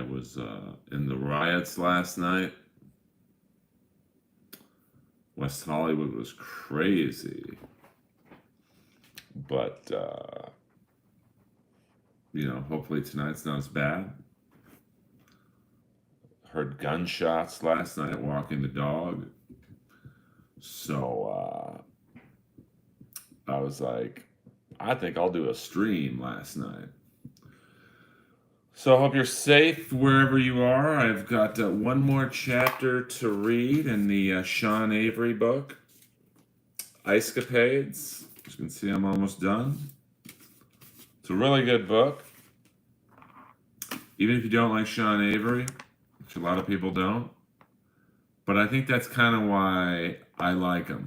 was in the riots last night. West Hollywood was crazy. But, hopefully tonight's not as bad. Heard gunshots last night walking the dog. So I was like, I think I'll do a stream last night. So I hope you're safe wherever you are. I've got one more chapter to read in the Sean Avery book, Ice Capades. As you can see, I'm almost done. It's a really good book. Even if you don't like Sean Avery, which a lot of people don't. But I think that's kind of why I like him.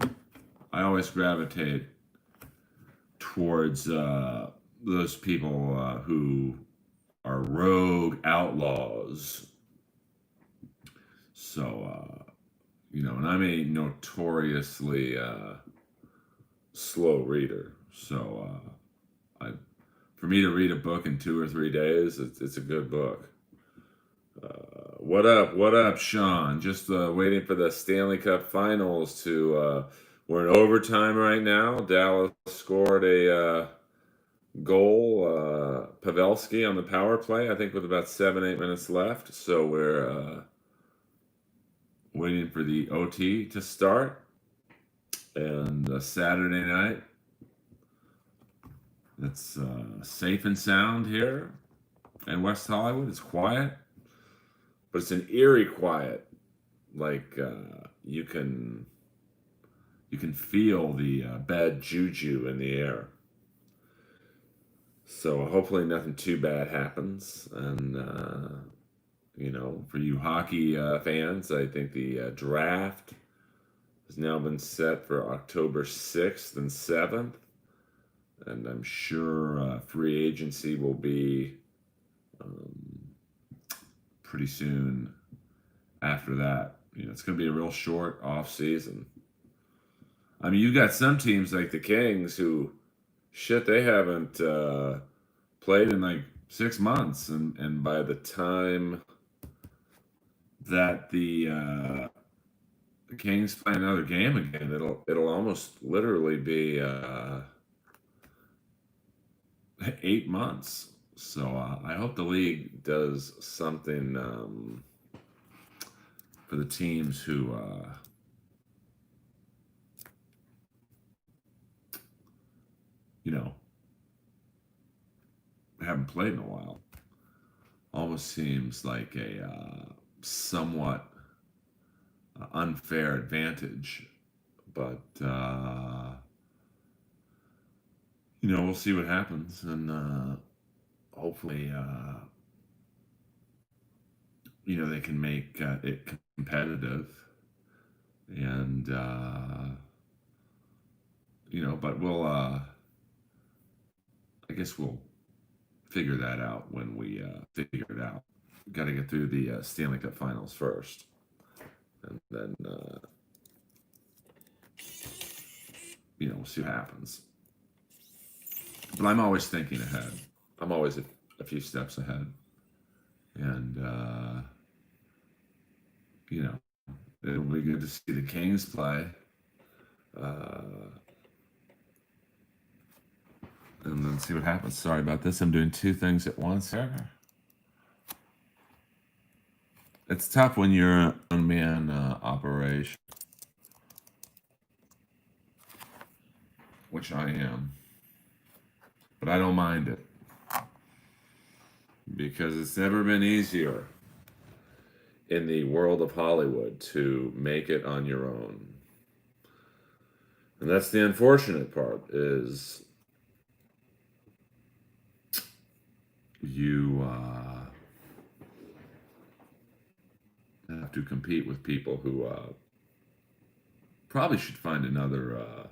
I always gravitate towards those people who are rogue outlaws. So, and I'm a notoriously slow reader. So, for me to read a book in 2 or 3 days, it's a good book. What up, Sean? Just waiting for the Stanley Cup Finals to. We're in overtime right now. Dallas scored a goal, Pavelski on the power play, I think with about 7-8 minutes left. So we're waiting for the OT to start. And Saturday night, it's safe and sound here in West Hollywood. It's quiet, but it's an eerie quiet. Like you can feel the bad juju in the air. So hopefully nothing too bad happens. And, for you hockey fans, I think the draft has now been set for October 6th and 7th. And I'm sure free agency will be pretty soon after that. It's going to be a real short off season. I mean, you got some teams like the Kings who, they haven't played in like 6 months, and by the time that the Kings play another game again, it'll almost literally be 8 months. So I hope the league does something for the teams who haven't played in a while. Almost seems like a somewhat unfair advantage, but we'll see what happens, and hopefully they can make it competitive, and but we'll I guess we'll figure that out when we figure it out. Got to get through the Stanley Cup Finals first, and then we'll see what happens. But I'm always thinking ahead. I'm always a few steps ahead, and it'll be good to see the Kings play. And then see what happens. Sorry about this. I'm doing 2 things at once here. It's tough when you're a one-man operation, which I am. But I don't mind it, because it's never been easier in the world of Hollywood to make it on your own. And that's the unfortunate part, is you have to compete with people who probably should find another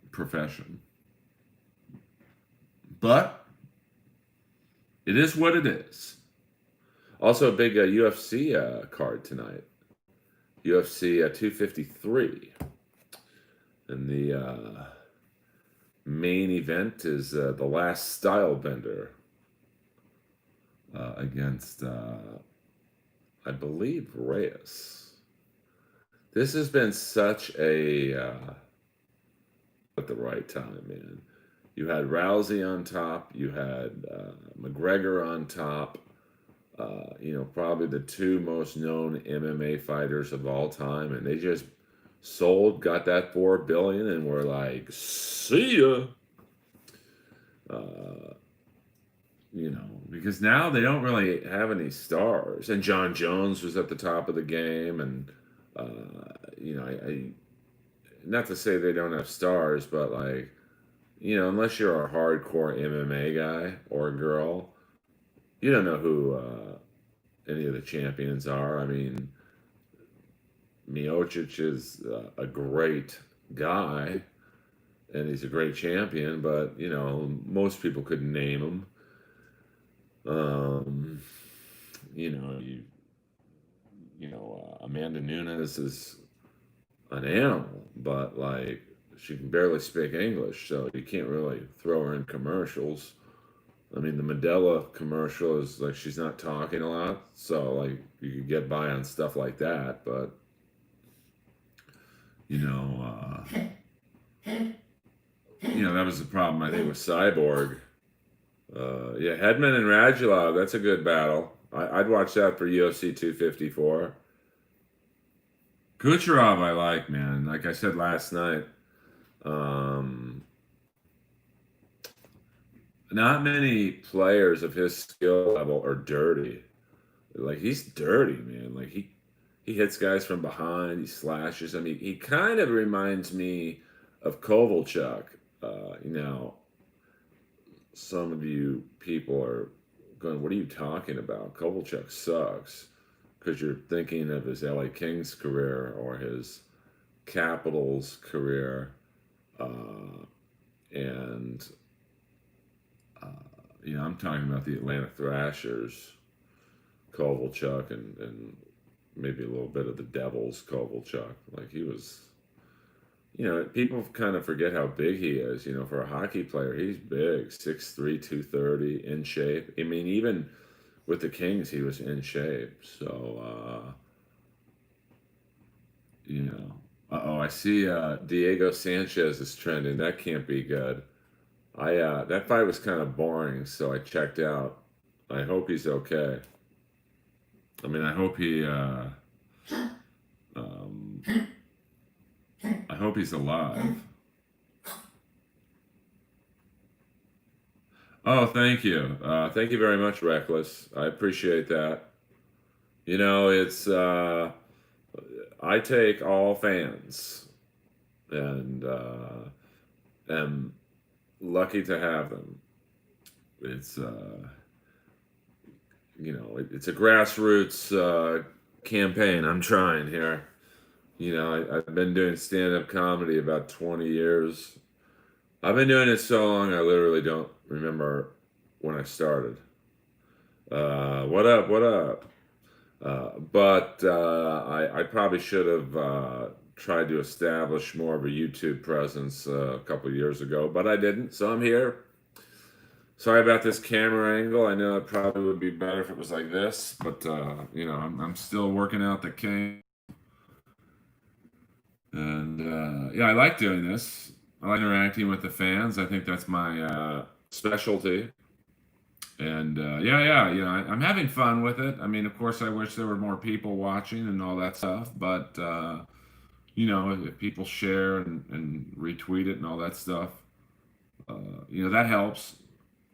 profession. But it is what it is. Also, a big UFC card tonight. UFC 253. And the main event is The Last Stylebender against, I believe, Reyes. This has been such a at the right time, man. You had Rousey on top. You had McGregor on top. Probably the two most known MMA fighters of all time, and they just sold, got that 4 billion, and were like, "See ya." Uh, because now they don't really have any stars, and John Jones was at the top of the game, and I not to say they don't have stars, but like, unless you're a hardcore MMA guy or girl, you don't know who any of the champions are. I mean, Miocic is a great guy, and he's a great champion, but most people couldn't name him. Um, you know, you Amanda Nunes is an animal, but like she can barely speak English, so you can't really throw her in commercials. I mean, the Medela commercial is like she's not talking a lot, so like you could get by on stuff like that, but you know, uh, that was the problem I think with Cyborg. Yeah, Hedman and Radulov, that's a good battle. I'd watch that for UFC 254. Kucherov, I like, man. Like I said last night, um, not many players of his skill level are dirty. Like he's dirty, man. Like he hits guys from behind. He slashes. I mean, he kind of reminds me of Kovalchuk. Some of you people are going, "What are you talking about? Kovalchuk sucks," because you're thinking of his LA Kings career or his Capitals career, uh, and uh, I'm talking about the Atlanta Thrashers, Kovalchuk, and maybe a little bit of the Devils, Kovalchuk. Like he was, people kind of forget how big he is. For a hockey player, he's big, 6'3", 230, in shape. I mean, even with the Kings, he was in shape. So, I see Diego Sanchez is trending. That can't be good. That fight was kind of boring, so I checked out. I hope he's okay. I mean, um, I hope he's alive. Oh, thank you. Thank you very much, Reckless. I appreciate that. It's I take all fans, and am lucky to have them. It's it's a grassroots campaign. I'm trying here. I've been doing stand-up comedy about 20 years. I've been doing it so long, I literally don't remember when I started. What up? What up? But I probably should have tried to establish more of a YouTube presence a couple years ago, but I didn't, so I'm here. Sorry about this camera angle. I know it probably would be better if it was like this, but I'm still working out the kinks. And yeah, I like doing this. I like interacting with the fans. I think that's my specialty. And I'm having fun with it. I mean, of course, I wish there were more people watching and all that stuff. But if people share and retweet it and all that stuff, that helps.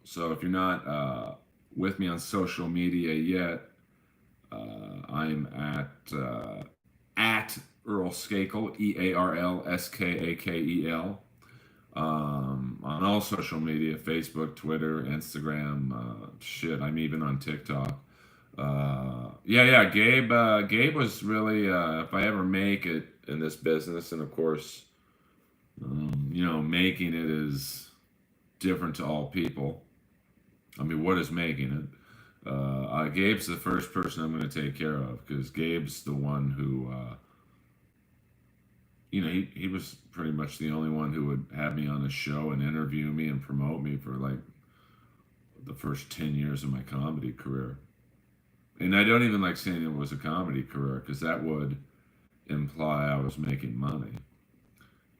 So if you're not with me on social media yet, I'm at Earl Skakel, EarlSkakel, on all social media: Facebook, Twitter, Instagram. Shit, I'm even on TikTok. Yeah. Gabe was really. If I ever make it in this business, and of course, making it is different to all people. I mean, what is making it? Gabe's the first person I'm going to take care of because Gabe's the one who, he was pretty much the only one who would have me on the show and interview me and promote me for like the first 10 years of my comedy career. And I don't even like saying it was a comedy career because that would imply I was making money.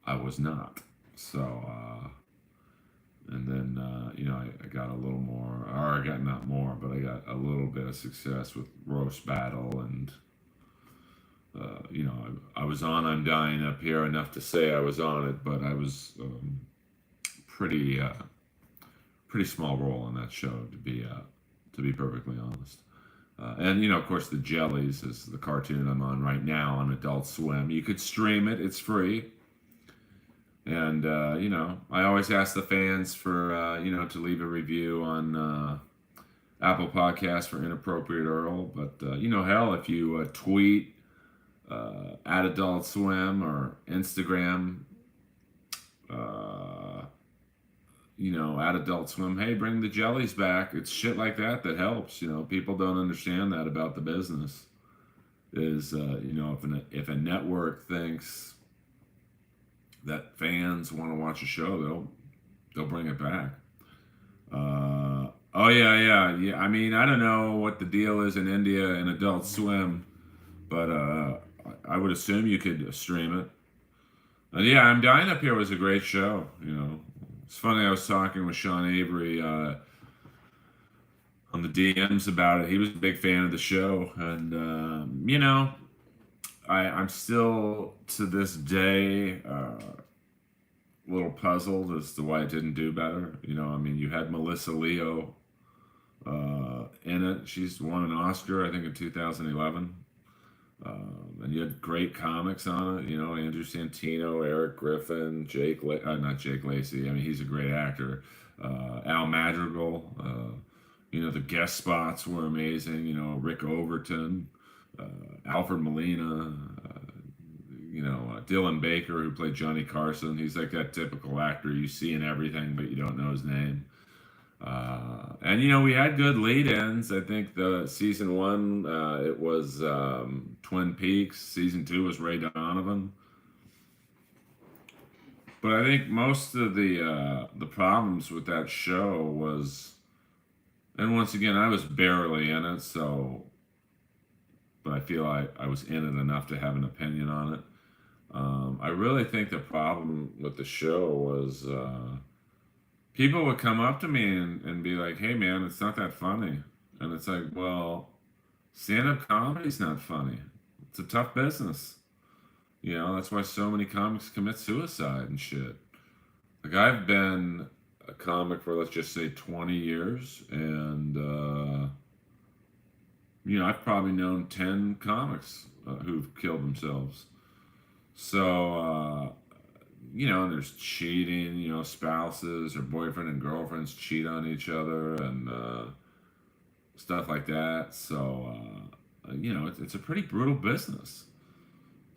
I was not. So, and then, I got a little more, or I got not more, but I got a little bit of success with Roast Battle. And, I was on I'm Dying Up Here enough to say I was on it, but I was pretty, pretty small role in that show, to be perfectly honest. And of course, the Jellies is the cartoon I'm on right now on Adult Swim. You could stream it; it's free. And I always ask the fans for to leave a review on Apple Podcasts for Inappropriate Earl. But hell, if you tweet at Adult Swim or Instagram, at Adult Swim, hey, bring the Jellies back. It's shit like that helps. People don't understand that about the business. Is if a network thinks that fans want to watch a show, they'll bring it back. Oh yeah. I mean, I don't know what the deal is in India and Adult Swim, but I would assume you could stream it. Yeah, I'm Dying Up Here was a great show. It's funny. I was talking with Sean Avery on the DMs about it. He was a big fan of the show, and I'm still to this day a little puzzled as to why it didn't do better. You had Melissa Leo in it. She's won an Oscar, I think, in 2011. And you had great comics on it. Andrew Santino, Eric Griffin, not Jake Lacey. I mean, he's a great actor. Al Madrigal. The guest spots were amazing. Rick Overton. Alfred Molina, Dylan Baker, who played Johnny Carson. He's like that typical actor you see in everything, but you don't know his name. And we had good lead-ins. I think the season 1, it was Twin Peaks. Season 2 was Ray Donovan. But I think most of the problems with that show was, and once again, I was barely in it, but I feel I was in it enough to have an opinion on it. I really think the problem with the show was people would come up to me and be like, hey man, it's not that funny. And it's like, well, stand-up comedy's not funny. It's a tough business. That's why so many comics commit suicide and shit. Like, I've been a comic for, let's just say, 20 years, and I've probably known 10 comics who've killed themselves. So, and there's cheating, spouses or boyfriend and girlfriends cheat on each other and stuff like that. So, it's a pretty brutal business.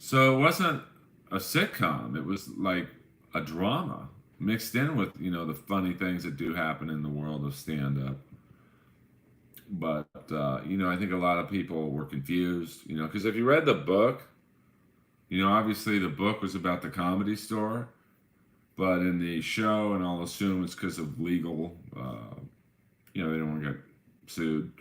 So it wasn't a sitcom. It was like a drama mixed in with, the funny things that do happen in the world of stand-up. But, I think a lot of people were confused, because if you read the book, obviously the book was about the Comedy Store, but in the show, and I'll assume it's because of legal, they don't want to get sued.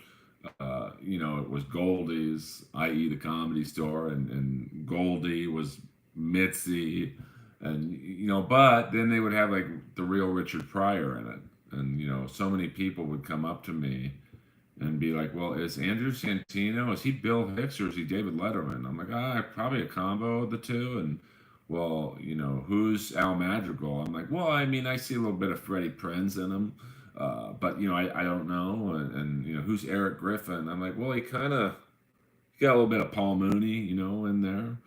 It was Goldie's, i.e. the Comedy Store, and Goldie was Mitzi, and, but then they would have like the real Richard Pryor in it. And, so many people would come up to me and be like, well, is Andrew Santino, is he Bill Hicks or is he David Letterman? I'm like, probably a combo of the two. And, well, who's Al Madrigal? I'm like, well, I mean, I see a little bit of Freddie Prinze in him. But, I don't know. And, who's Eric Griffin? I'm like, well, he got a little bit of Paul Mooney, in there.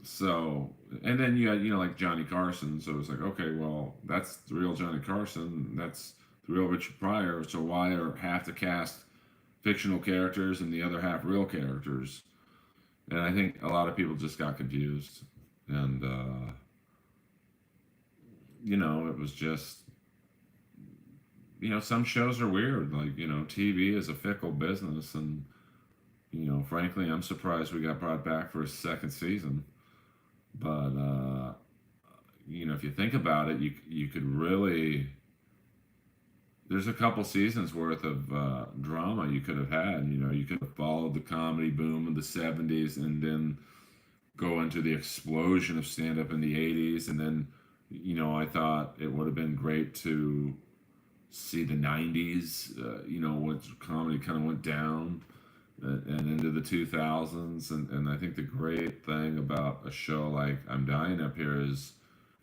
So, and then you had, like Johnny Carson. So it was like, okay, well, that's the real Johnny Carson. That's the real Richard Pryor. So why are half the cast fictional characters and the other half real characters? And I think a lot of people just got confused. And, it was just, some shows are weird. Like, TV is a fickle business. And, frankly, I'm surprised we got brought back for a second season. But, if you think about it, you could really there's a couple seasons worth of drama you could have had. You know, you could have followed the comedy boom of the '70s and then go into the explosion of stand up in the '80s, and then, you know, I thought it would have been great to see the '90s. You know, when comedy kind of went down and into the 2000s, and I think the great thing about a show like I'm Dying Up Here is,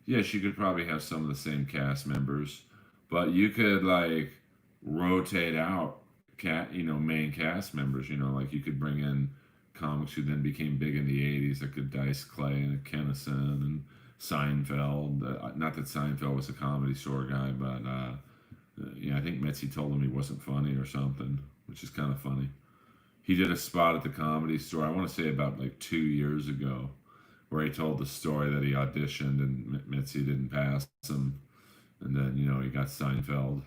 yes, you could probably have some of the same cast members, but you could like rotate out main cast members. You know, like you could bring in comics who then became big in the '80s, like a Dice Clay and a Kennison and Seinfeld. Not that Seinfeld was a comedy store guy, but I think Mitzi told him he wasn't funny or something, which is kind of funny. He did a spot at the Comedy Store, I want to say about like 2 years ago, where he told the story that he auditioned and Mitzi didn't pass him, and then, you know, he got Seinfeld,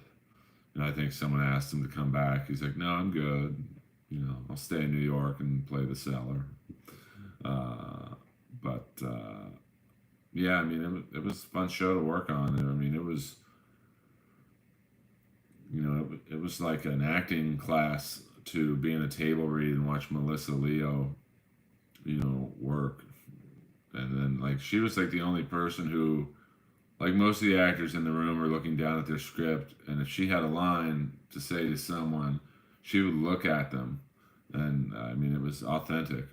and I think someone asked him to come back. He's like, no, I'm good. You know, I'll stay in New York and play the seller. But yeah, I mean, it was a fun show to work on. I mean, it was, you know, it was like an acting class to be in a table read and watch Melissa Leo, you know, work. And then, like, she was like the only person who, like, most of the actors in the room were looking down at their script, and if she had a line to say to someone, she would look at them. And I mean, it was authentic.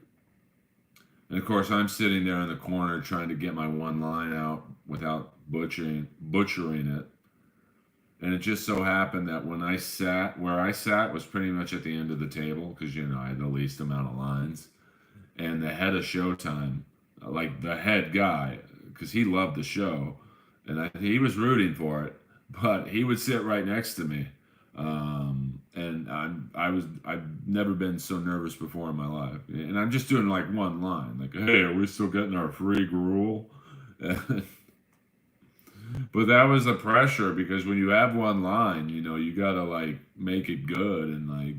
And of course, I'm sitting there in the corner trying to get my one line out without butchering it. And it just so happened that when I sat, where I sat was pretty much at the end of the table because, you know, I had the least amount of lines. And the head of Showtime, like the head guy, because he loved the show, and he was rooting for it, but he would sit right next to me. And I've never been so nervous before in my life. And I'm just doing like one line, like, hey, are we still getting our free gruel? But that was the pressure because when you have one line, you know, you gotta like make it good, and like,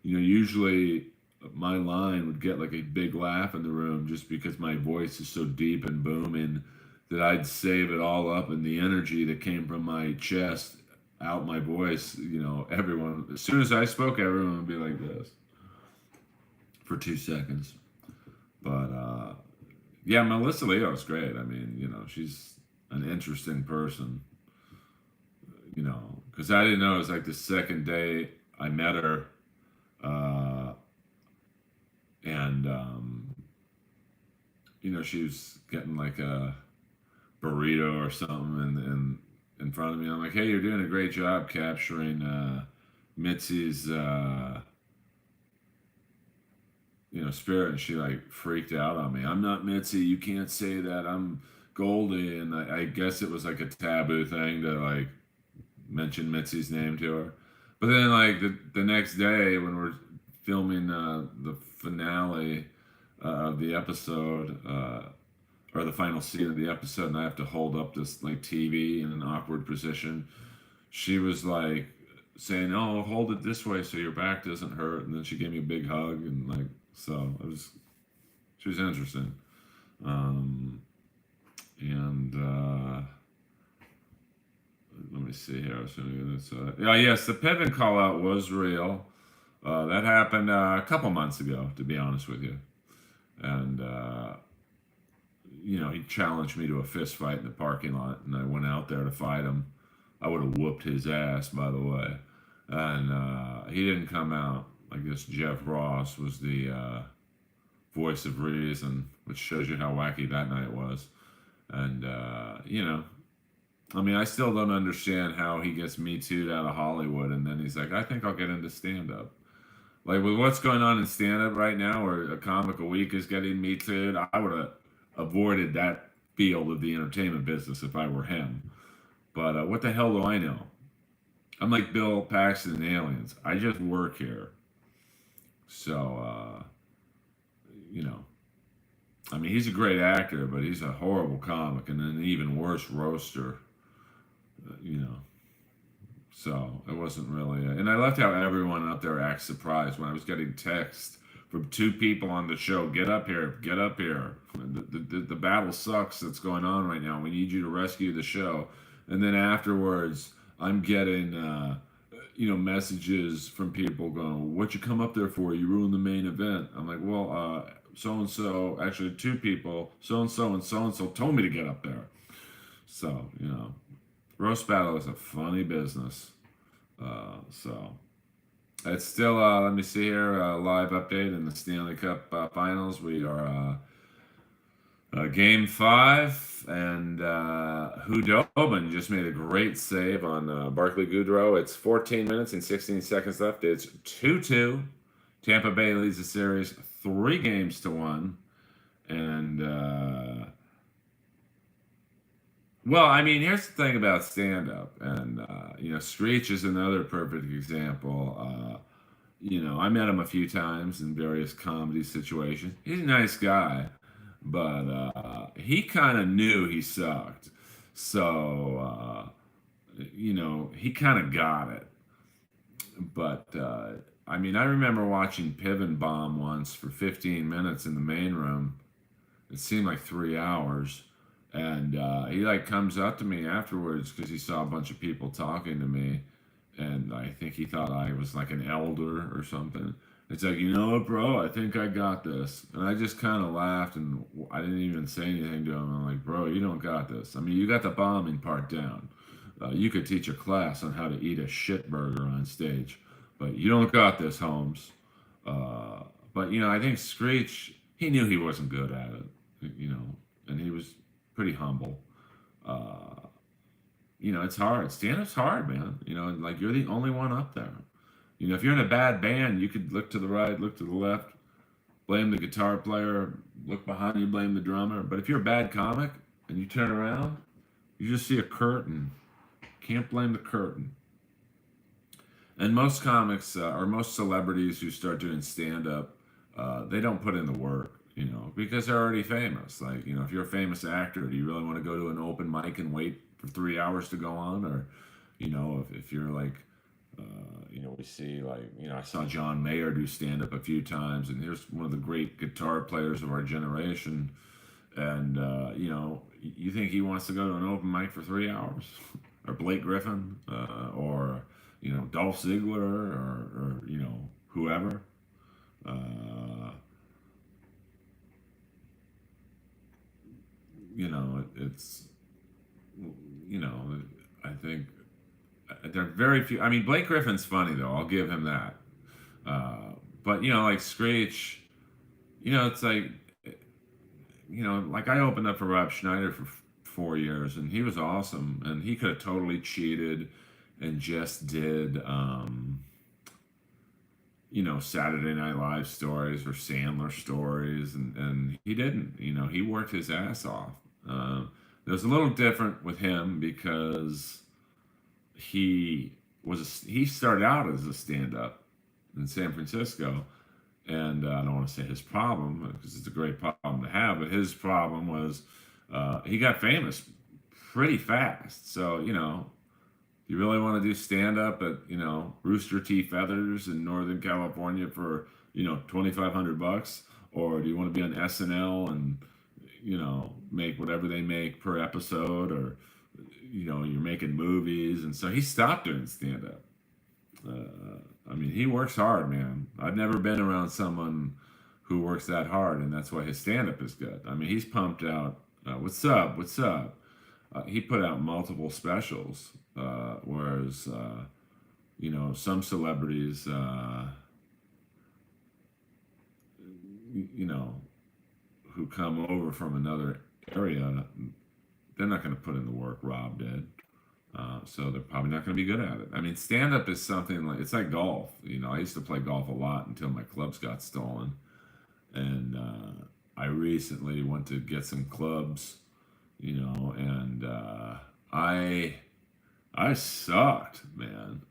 you know, usually my line would get like a big laugh in the room just because my voice is so deep and booming that I'd save it all up, and the energy that came from my chest out my voice, you know, everyone, as soon as I spoke, everyone would be like this for 2 seconds. But yeah, Melissa Leo is great. I mean, you know, she's an interesting person, you know, because I didn't know it was like the second day I met her. And you know, she was getting like a burrito or something, and in front of me, I'm like, "Hey, you're doing a great job capturing Mitzi's, you know, spirit." And she like freaked out on me. I'm not Mitzi. You can't say that. I'm Goldie. And I guess it was like a taboo thing to like mention Mitzi's name to her. But then like the next day when we're filming the finale of the episode, or the final scene of the episode, and I have to hold up this like TV in an awkward position, she was like saying, "Oh, hold it this way so your back doesn't hurt," and then she gave me a big hug, and like, so it was, she was interesting. And let me see here. Yeah, yes, the Piven call out was real. That happened a couple months ago, to be honest with you. And, you know, he challenged me to a fist fight in the parking lot, and I went out there to fight him. I would have whooped his ass, by the way. And he didn't come out. I guess Jeff Ross was the voice of reason, which shows you how wacky that night was. And, you know, I mean, I still don't understand how he gets Me Too'd out of Hollywood, and then he's like, I think I'll get into stand-up. Like, with what's going on in stand-up right now, where a comic a week is getting Me Too'd, I would have avoided that field of the entertainment business if I were him. But what the hell do I know? I'm like Bill Paxton in Aliens. I just work here. So, you know, I mean, he's a great actor, but he's a horrible comic and an even worse roaster, you know. So it wasn't really, and I loved how everyone up there acts surprised when I was getting text from two people on the show. Get up here, get up here. The battle sucks that's going on right now. We need you to rescue the show. And then afterwards, I'm getting messages from people going, "What you come up there for? You ruined the main event." I'm like, "Well, so and so, actually two people, so and so told me to get up there." So roast battle is a funny business. So it's still, let me see here, live update in the Stanley Cup Finals. We are game five, and Hudobin just made a great save on Barclay Goodrow. It's 14 minutes and 16 seconds left. It's 2-2. Tampa Bay leads the series 3-1. And, well, I mean, here's the thing about stand up. And, Screech is another perfect example. I met him a few times in various comedy situations. He's a nice guy, but he kind of knew he sucked. So, he kind of got it. But, I mean, I remember watching Piven bomb once for 15 minutes in the main room. It seemed like 3 hours. And he like comes up to me afterwards because he saw a bunch of people talking to me, and I think he thought I was like an elder or something. It's like, you know what, bro? I think I got this, and I just kind of laughed, and I didn't even say anything to him. I'm like, bro, you don't got this. I mean, you got the bombing part down. You could teach a class on how to eat a shit burger on stage, but you don't got this, Holmes. But I think Screech, he knew he wasn't good at it, and he was pretty humble. Uh, it's hard. Stand up's hard, man. Like you're the only one up there. If you're in a bad band, you could look to the right, look to the left, blame the guitar player, look behind you, blame the drummer. But if you're a bad comic and you turn around, you just see a curtain. Can't blame the curtain. And most comics or most celebrities who start doing stand up, they don't put in the work, because they're already famous. Like, if you're a famous actor, do you really want to go to an open mic and wait for 3 hours to go on? Or, if you're like, we see like, I saw John Mayer do stand up a few times, and here's one of the great guitar players of our generation. And, you think he wants to go to an open mic for 3 hours? Or Blake Griffin, or, Dolph Ziggler, or whoever. It's, I think there are very few. I mean, Blake Griffin's funny though. I'll give him that. But like Screech, it's like, like I opened up for Rob Schneider for 4 years, and he was awesome, and he could have totally cheated and just did, Saturday Night Live stories or Sandler stories, and he didn't. He worked his ass off. It was a little different with him because he started out as a stand-up in San Francisco, and I don't want to say his problem because it's a great problem to have, but his problem was he got famous pretty fast. So you really want to do stand-up at Rooster T. Feathers in Northern California for $2,500, or do you want to be on SNL and make whatever they make per episode, or you're making movies? And so he stopped doing stand-up. I mean, he works hard, man. I've never been around someone who works that hard, and that's why his stand-up is good. I mean, he's pumped out. What's up? What's up? He put out multiple specials, whereas some celebrities, who come over from another area, they're not going to put in the work Rob did. So they're probably not going to be good at it. I mean, stand up is something like, it's like golf. I used to play golf a lot until my clubs got stolen. And I recently went to get some clubs, and I sucked, man.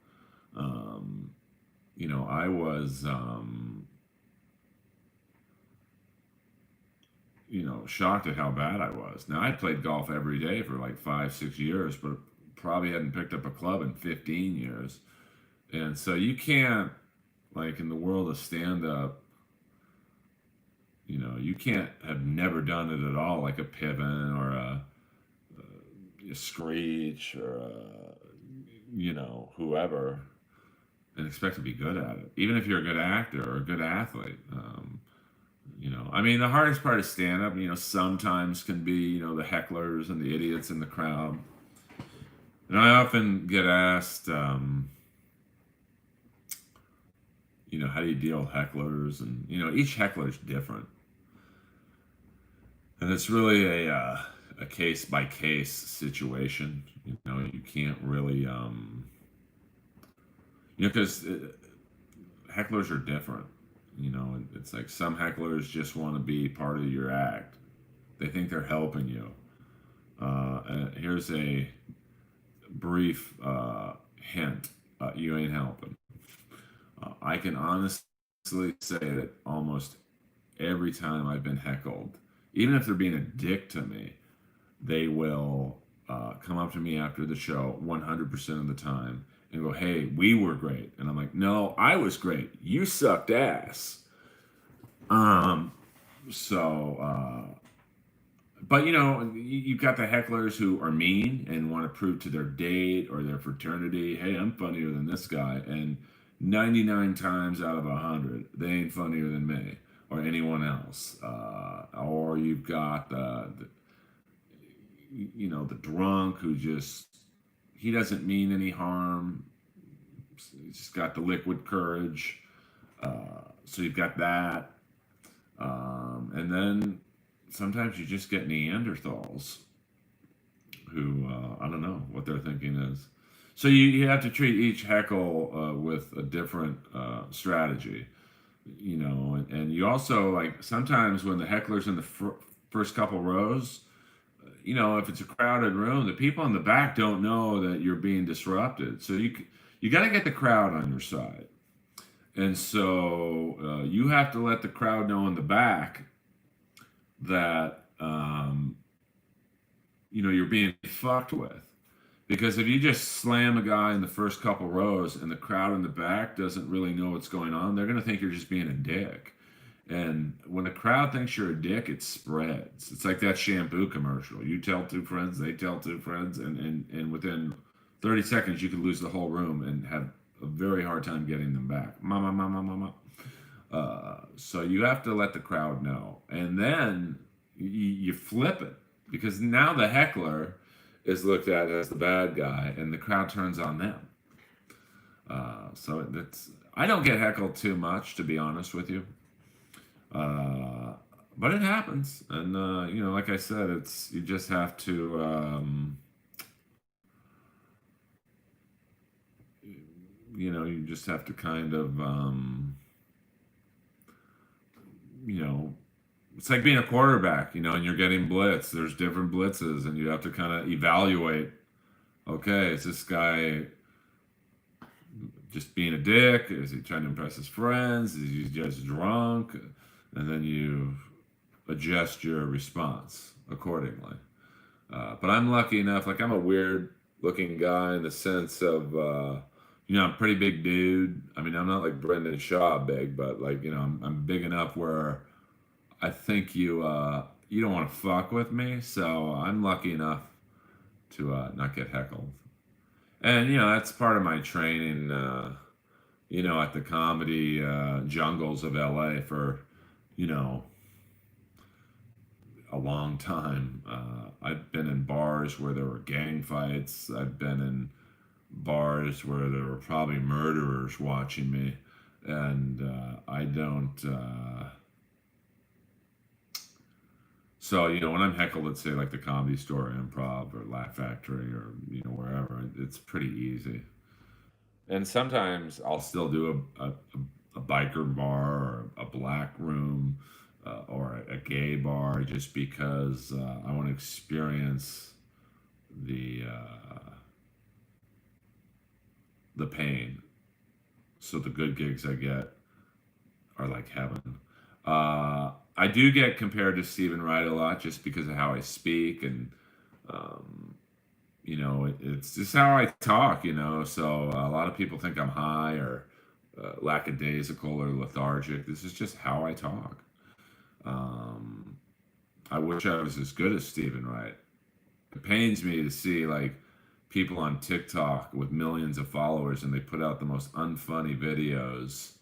I was, shocked at how bad I was. Now, I played golf every day for like 5, 6 years, but probably hadn't picked up a club in 15 years. And so you can't, like in the world of stand-up, you can't have never done it at all, like a Piven or a Screech or whoever, and expect to be good at it, even if you're a good actor or a good athlete. I mean, the hardest part of stand up, sometimes can be, the hecklers and the idiots in the crowd. And I often get asked, how do you deal with hecklers? And, each heckler is different. And it's really a case by case situation. You can't really, because hecklers are different. It's like some hecklers just want to be part of your act. They think they're helping you. Here's a brief hint. You ain't helping. I can honestly say that almost every time I've been heckled, even if they're being a dick to me, they will come up to me after the show 100% of the time and go, "Hey, we were great." And I'm like, "No, I was great. You sucked ass." So, but you've got the hecklers who are mean and want to prove to their date or their fraternity, "Hey, I'm funnier than this guy." And 99 times out of 100, they ain't funnier than me or anyone else. Or you've got the drunk who he doesn't mean any harm. He's just got the liquid courage. So you've got that. And then sometimes you just get Neanderthals who, I don't know what their thinking is. So you have to treat each heckle with a different strategy, and you also, like, sometimes when the heckler's in the first couple rows, if it's a crowded room, the people in the back don't know that you're being disrupted. So you got to get the crowd on your side. And so you have to let the crowd know in the back that, you're being fucked with. Because if you just slam a guy in the first couple rows and the crowd in the back doesn't really know what's going on, they're going to think you're just being a dick. And when the crowd thinks you're a dick, it spreads. It's like that shampoo commercial. You tell two friends, they tell two friends, and within 30 seconds, you could lose the whole room and have a very hard time getting them back. Mama, mama, mama. So you have to let the crowd know. And then you flip it. Because now the heckler is looked at as the bad guy, and the crowd turns on them. So I don't get heckled too much, to be honest with you. But it happens, and like I said, you just have to, you just have to kind of, it's like being a quarterback, and you're getting blitz. There's different blitzes, and you have to kind of evaluate. Okay, is this guy just being a dick? Is he trying to impress his friends? Is he just drunk? And then you adjust your response accordingly. But I'm lucky enough, like, I'm a weird looking guy in the sense of, I'm a pretty big dude. I mean, I'm not like Brendan Shaw big, but, like, I'm big enough where I think you don't want to fuck with me. So I'm lucky enough to not get heckled. And, that's part of my training, at the comedy jungles of LA for, a long time. I've been in bars where there were gang fights. I've been in bars where there were probably murderers watching me. And I don't. So, when I'm heckled at, say, like the Comedy Store, Improv, or Laugh Factory, or, wherever, it's pretty easy. And sometimes I'll still do a biker bar or a black room or a gay bar just because I want to experience the pain. So the good gigs I get are like heaven. I do get compared to Stephen Wright a lot just because of how I speak, and it's just how I talk. So a lot of people think I'm high or lackadaisical or lethargic. This is just how I talk. I wish I was as good as Stephen Wright. It pains me to see, like, people on TikTok with millions of followers, and they put out the most unfunny videos.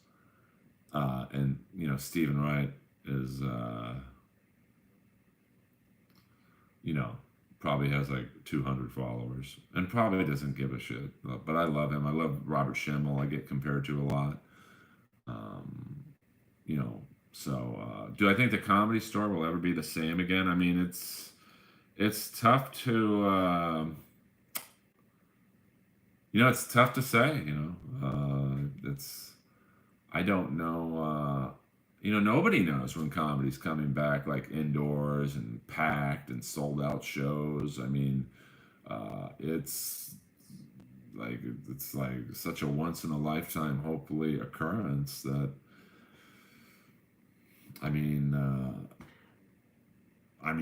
And Stephen Wright is, you know, probably has like 200 followers, and probably doesn't give a shit. But I love him. I love Robert Schimmel. I get compared to a lot. Um, you know, do I think the Comedy Store will ever be the same again? I mean, it's tough to. It's tough to say. It's I don't know. Nobody knows when comedy's coming back, like indoors and packed and sold out shows. I mean, it's like such a once in a lifetime, hopefully, occurrence that I mean,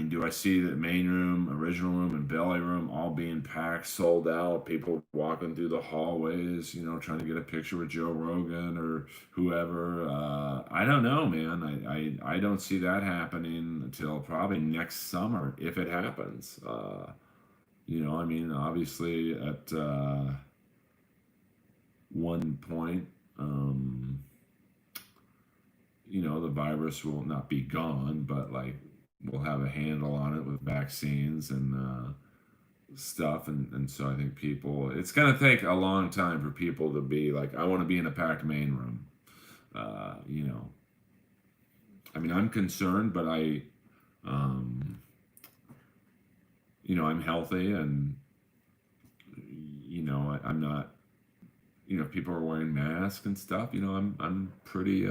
do I see the main room, original room, and belly room all being packed, sold out? People walking through the hallways, trying to get a picture with Joe Rogan or whoever. I don't know, man. I don't see that happening until probably next summer, if it happens. Obviously at one point, the virus will not be gone, but like we'll have a handle on it with vaccines and stuff. And so I think it's going to take a long time for people to be like, I want to be in a packed main room. I'm concerned, but I'm healthy and, I'm not, people are wearing masks and stuff, I'm pretty,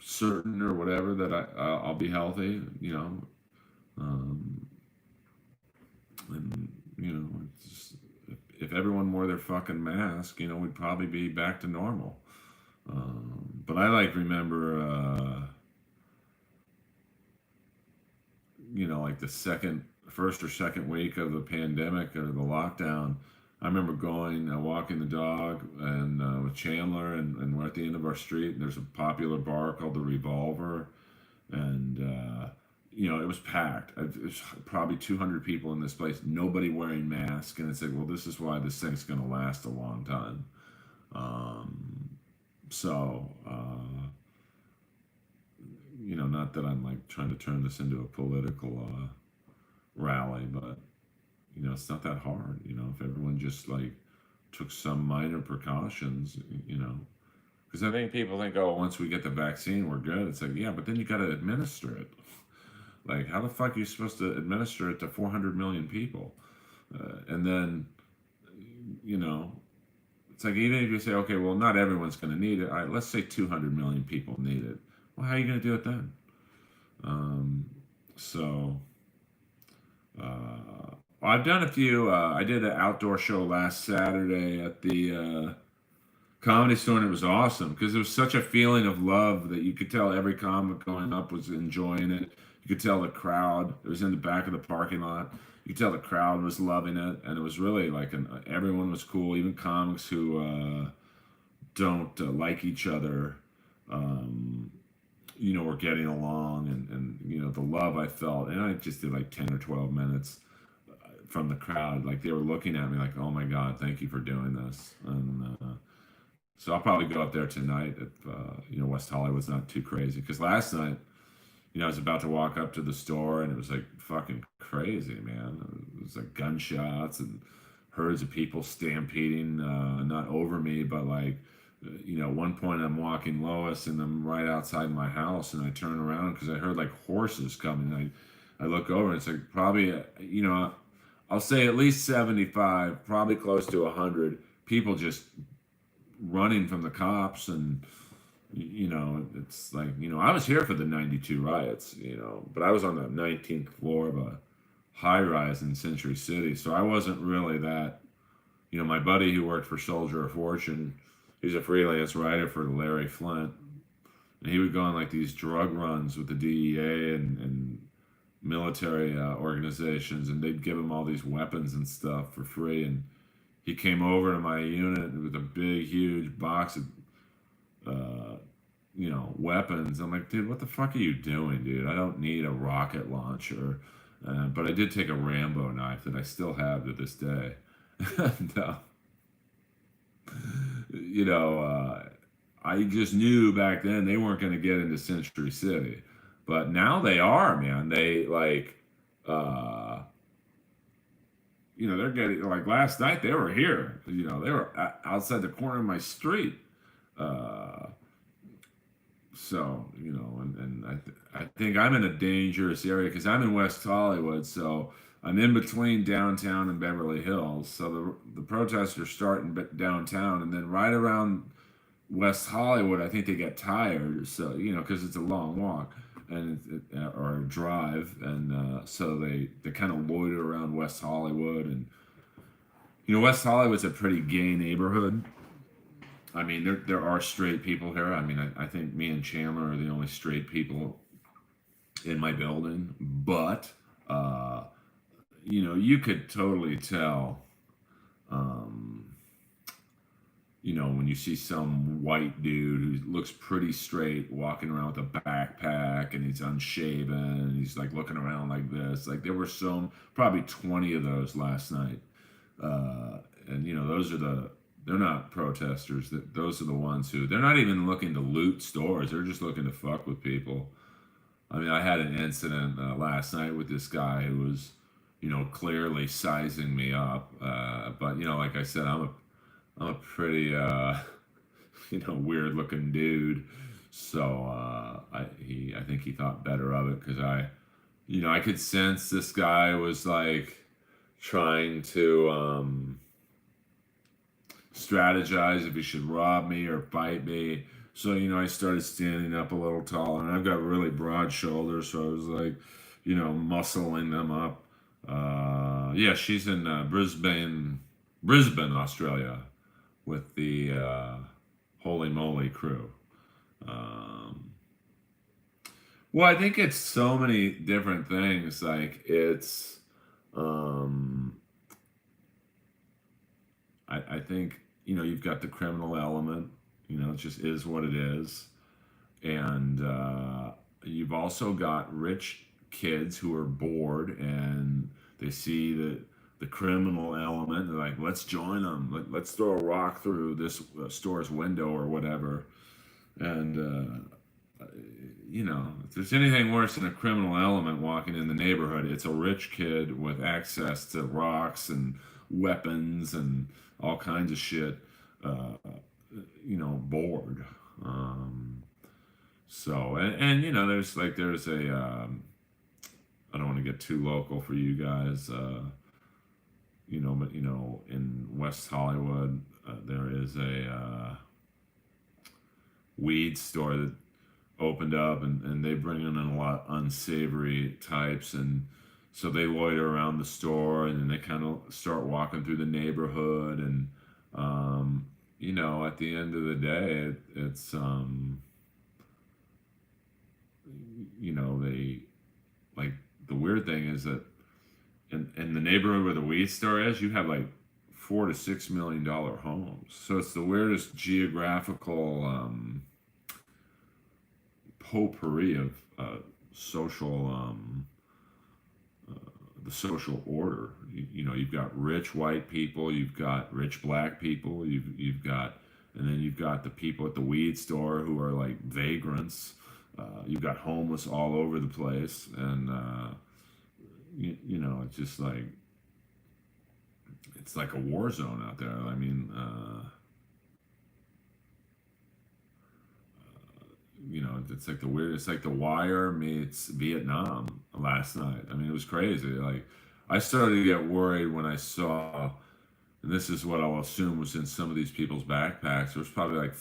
certain or whatever that I'll be healthy, and it's just, if everyone wore their fucking mask, we'd probably be back to normal. But I remember, like the first or second week of the pandemic or the lockdown. I remember walking the dog and with Chandler, and we're at the end of our street, and there's a popular bar called the Revolver, and it was packed. There's probably 200 people in this place, nobody wearing masks, and it's like, well, this is why this thing's going to last a long time. So, not that I'm like trying to turn this into a political rally, but it's not that hard. If everyone just like took some minor precautions, because I think people think, oh, once we get the vaccine, we're good. It's like, yeah, but then you got to administer it. Like, how the fuck are you supposed to administer it to 400 million people? And then, it's like, even if you say, okay, well, not everyone's going to need it. All right, let's say 200 million people need it. Well, how are you going to do it then? I've done a few. I did an outdoor show last Saturday at the Comedy Store, and it was awesome because there was such a feeling of love that you could tell every comic going up was enjoying it. You could tell the crowd. It was in the back of the parking lot. You could tell the crowd was loving it, and it was really like everyone was cool, even comics who don't like each other. We're getting along, and the love I felt, and I just did like 10 or 12 minutes from the crowd, like they were looking at me like, oh my God, thank you for doing this. And so I'll probably go up there tonight if West Hollywood's not too crazy, because last night I was about to walk up to the store, and it was like fucking crazy, man. It was like gunshots and herds of people stampeding, not over me, but like at one point I'm walking Lois, and I'm right outside my house, and I turn around because I heard like horses coming. I look over, and it's like probably I'll say at least 75, probably close to 100 people just running from the cops. And it's like, I was here for the 92 riots, but I was on the 19th floor of a high rise in Century City, so I wasn't really that. My buddy who worked for Soldier of Fortune, he's a freelance writer for Larry Flint, and he would go on like these drug runs with the DEA and military organizations, and they'd give him all these weapons and stuff for free. And he came over to my unit with a big, huge box of weapons. I'm like, dude, what the fuck are you doing, dude? I don't need a rocket launcher. But I did take a Rambo knife that I still have to this day. And, you know, I just knew back then they weren't going to get into Century City, but now they are, man. They like, uh, they're getting like last night they were here. They were outside the corner of my street. Uh, and I think I'm in a dangerous area because I'm in West Hollywood, so I'm in between downtown and Beverly Hills. So the protests are starting downtown, and then right around West Hollywood, I think they get tired. So because it's a long walk or a drive, and so they kind of loiter around West Hollywood, and West Hollywood's a pretty gay neighborhood. I mean, there are straight people here. I mean, I think me and Chandler are the only straight people in my building, but you could totally tell, um, when you see some white dude who looks pretty straight walking around with a backpack and he's unshaven and he's like looking around like this. Like there were probably 20 of those last night, and they're not protesters. Those are the ones who they're not even looking to loot stores. They're just looking to fuck with people. I mean, I had an incident last night with this guy who was, clearly sizing me up. But like I said, I'm a pretty, weird looking dude. So I think he thought better of it because I could sense this guy was like trying to strategize if he should rob me or fight me. So, I started standing up a little taller, and I've got really broad shoulders, so I was like, muscling them up. Yeah, she's in Brisbane, Australia, with the Holy Moly crew. Um, well, I think it's so many different things. Like um, I think you've got the criminal element. It just is what it is, and you've also got rich kids who are bored and they see the criminal element. They're like, let's join them. Let's throw a rock through this store's window or whatever. And if there's anything worse than a criminal element walking in the neighborhood, it's a rich kid with access to rocks and weapons and all kinds of shit. Bored. There's a I don't want to get too local for you guys, but in West Hollywood, there is a weed store that opened up, and they bring in a lot of unsavory types, and so they loiter around the store, and then they kind of start walking through the neighborhood, and at the end of the day, it's they like the weird thing is that in the neighborhood where the weed store is, you have like $4 to $6 million homes. So it's the weirdest geographical potpourri of social the social order. You've got rich white people, you've got rich black people, you've got, and then you've got the people at the weed store who are like vagrants. You've got homeless all over the place, and it's just like it's like a war zone out there. I mean, it's like the weird. It's like The Wire meets Vietnam last night. I mean, it was crazy. Like, I started to get worried when I saw, and this is what I'll assume was in some of these people's backpacks. There was probably like,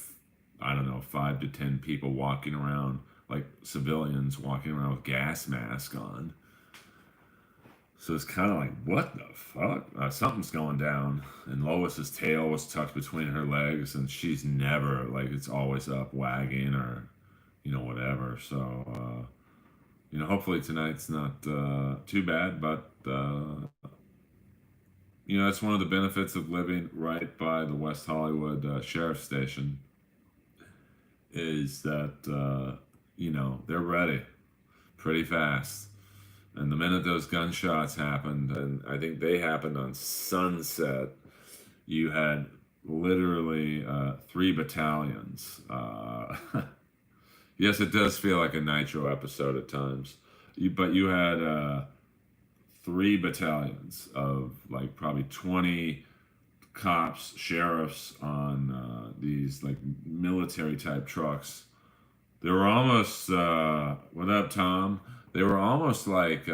I don't know, 5 to 10 people walking around, like civilians walking around with gas masks on. So it's kind of like, what the fuck? Something's going down. And Lois's tail was tucked between her legs, and she's never, like, it's always up wagging or, whatever. So, hopefully tonight's not too bad, but, that's one of the benefits of living right by the West Hollywood Sheriff's Station is that, they're ready pretty fast. And the minute those gunshots happened, and I think they happened on sunset, you had literally 3 battalions. Yes, it does feel like a Nitro episode at times. But you had 3 battalions of like probably 20 cops, sheriffs on these like military type trucks. They were almost, what up, Tom? They were almost like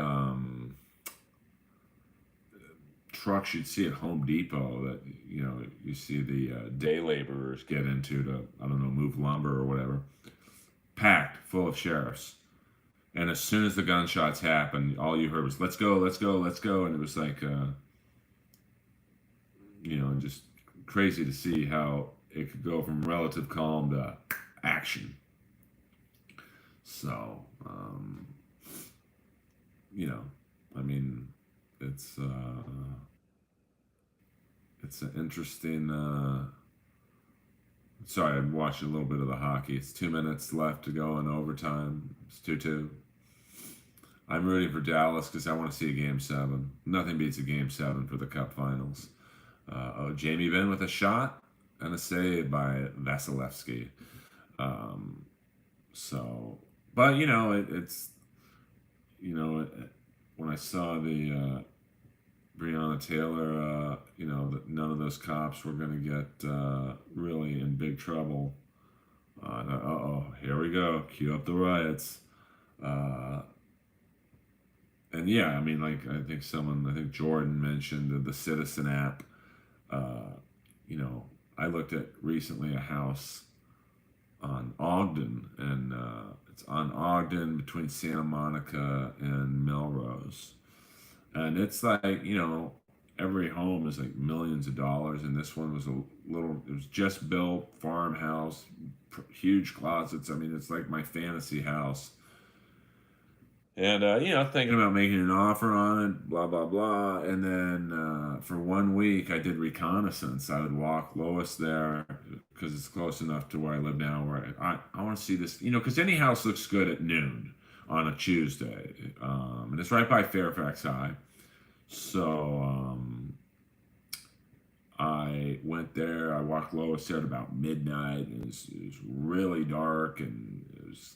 trucks you'd see at Home Depot that, you see the day laborers get into to, I don't know, move lumber or whatever. Packed full of sheriffs. And as soon as the gunshots happened, all you heard was "Let's go, let's go, let's go," and it was like, just crazy to see how it could go from relative calm to action. So, I mean, it's an interesting. Sorry, I watched a little bit of the hockey. It's 2 minutes left to go in overtime. It's 2-2. I'm rooting for Dallas because I want to see a Game 7. Nothing beats a Game 7 for the Cup Finals. Jamie Benn with a shot and a save by Vasilevsky. But, when I saw the Breonna Taylor, that none of those cops were going to get really in big trouble. Here we go. Cue up the riots. And yeah, I mean, like, I think Jordan mentioned the Citizen app. I looked at recently a house on Ogden, and it's on Ogden between Santa Monica and Melrose. And it's like, every home is like millions of dollars, and this one was it was just built, farmhouse, huge closets. I mean, it's like my fantasy house. And, thinking about making an offer on it, blah, blah, blah. And then for 1 week, I did reconnaissance. I would walk Lois there because it's close enough to where I live now, where I want to see this, because any house looks good at noon on a Tuesday. And it's right by Fairfax High. So I went there. I walked Lois there at about midnight. And it was really dark, and it was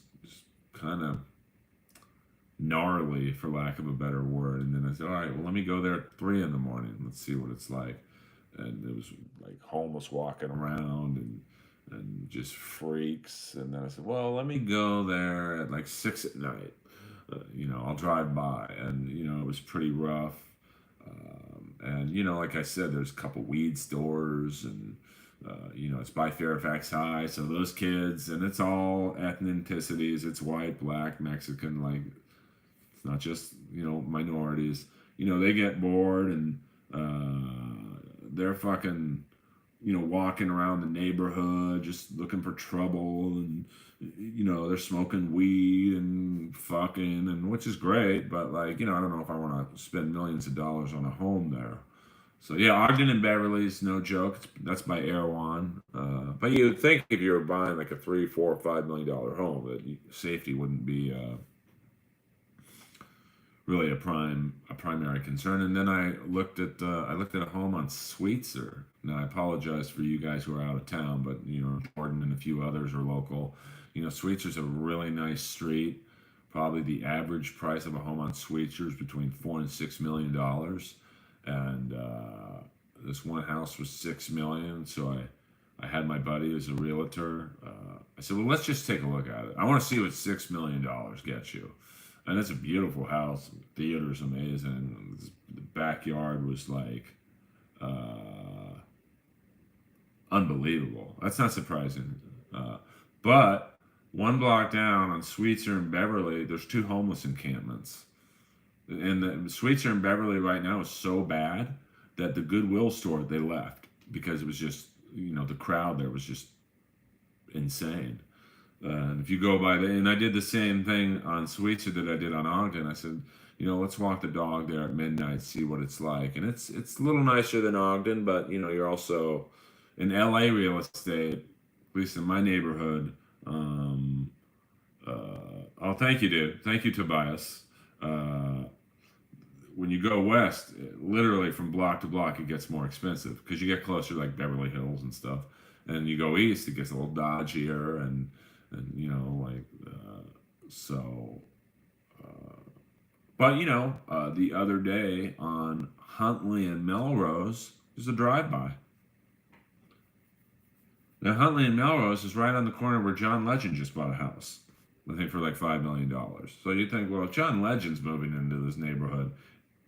kind of gnarly, for lack of a better word. And then I said, all right, well, let me go there at 3 in the morning. Let's see what it's like. And it was like homeless walking around and just freaks. And then I said, well, let me go there at like 6 at night. I'll drive by. And, it was pretty rough. And, like I said, there's a couple weed stores, and, it's by Fairfax High. So those kids, and it's all ethnicities. It's white, black, Mexican, like, it's not just, minorities. They get bored, and they're fucking, walking around the neighborhood just looking for trouble, and, they're smoking weed and fucking, and which is great, but like, I don't know if I want to spend millions of dollars on a home there. So yeah, Ogden and Beverly's no joke. That's by Erewhon. But you'd think if you were buying like a $3, $4, $5 million home, that safety wouldn't be really a primary concern. And then I looked at a home on Sweetser. Now I apologize for you guys who are out of town, but Jordan and a few others are local. Sweetser's a really nice street. Probably the average price of a home on Sweetser is between $4 and $6 million. And this one house was $6 million. So I had my buddy who's a realtor. I said, well, let's just take a look at it. I want to see what $6 million gets you. And it's a beautiful house. The theater's amazing. The backyard was like unbelievable. That's not surprising. But 1 block down on Sweetser and Beverly, there's 2 homeless encampments. And the Sweetser and Beverly right now is so bad that the Goodwill store, they left because it was just, the crowd there was just insane. And if you go by there, and I did the same thing on Sweetser that I did on Ogden. I said, let's walk the dog there at midnight, see what it's like. And it's a little nicer than Ogden, but you're also in LA real estate, at least in my neighborhood. Oh, thank you, dude. Thank you, Tobias. when you go west, literally from block to block, it gets more expensive because you get closer to like Beverly Hills and stuff. And you go east, it gets a little dodgier and you know like so. But you know, the other day on Huntley and Melrose, there's a drive-by. Now Huntley and Melrose is right on the corner where John Legend just bought a house. I think for like $5 million. So you think, well, if John Legend's moving into this neighborhood,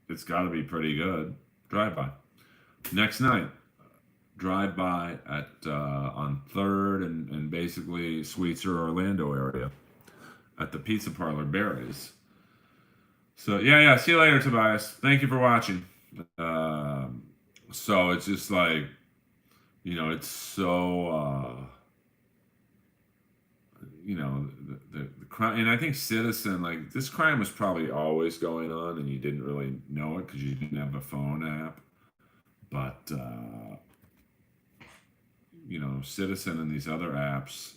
it's got to be pretty good. Drive-by. Next night, drive-by at on Third and basically Sweetser, Orlando area at the Pizza Parlor Berries. So yeah. See you later, Tobias. Thank you for watching. So it's just like, you know, it's so. You know, the crime, and I think Citizen, like this crime was probably always going on, and you didn't really know it because you didn't have a phone app. But you know, Citizen and these other apps,